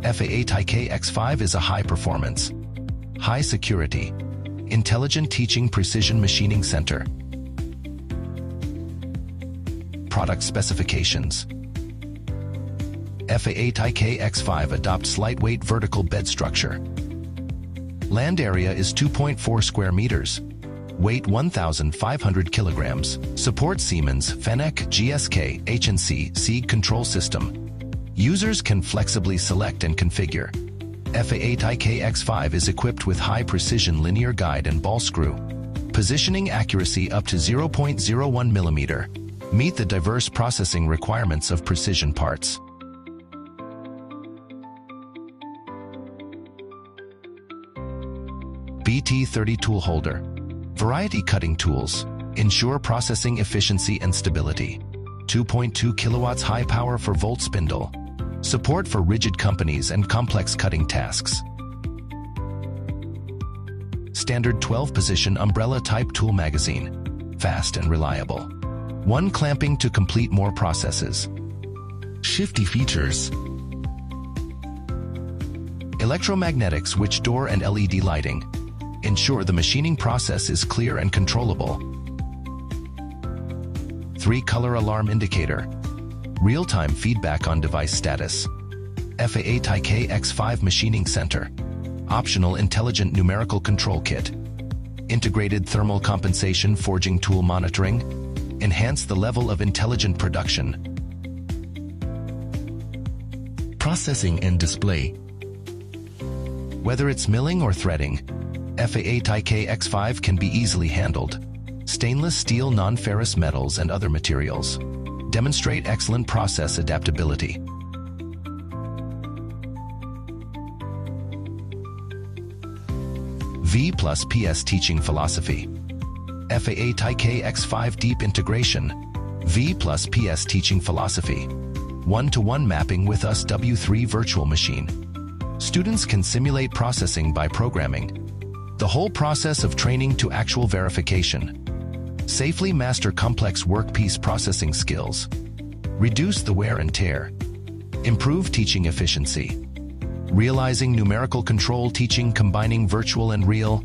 F8 iKX5 is a high-performance, high-security, intelligent teaching precision machining center. Product specifications. F8 iKX5 adopts lightweight vertical bed structure. Land area is 2.4 square meters. Weight 1,500 kilograms. Supports Siemens, Fenech, GSK, HNC, Sieg control system. Users can flexibly select and configure. F8 iKX5 is equipped with high-precision linear guide and ball screw. Positioning accuracy up to 0.01 millimeter. Meet the diverse processing requirements of precision parts. BT30 tool holder. Variety cutting tools. Ensure processing efficiency and stability. 2.2 kilowatts high power for volt spindle. Support for rigid companies and complex cutting tasks. Standard 12-position umbrella type tool magazine. Fast and reliable. One clamping to complete more processes. Shifty features. Electromagnetic switch door and LED lighting. Ensure the machining process is clear and controllable. 3-color alarm indicator. Real-time feedback on device status. F8 iKX5 machining center. Optional intelligent numerical control kit. Integrated thermal compensation forging tool monitoring. Enhance the level of intelligent production. Processing and display. Whether it's milling or threading, F8 iKX5 can be easily handled. Stainless steel, non-ferrous metals, and other materials demonstrate excellent process adaptability. V+PS teaching philosophy. F8 iKX5 deep integration. V+PS teaching philosophy. One-to-one mapping with US W3 virtual machine. Students can simulate processing by programming. The whole process of training to actual verification. Safely master complex workpiece processing skills. Reduce the wear and tear. Improve teaching efficiency. Realizing numerical control teaching combining virtual and real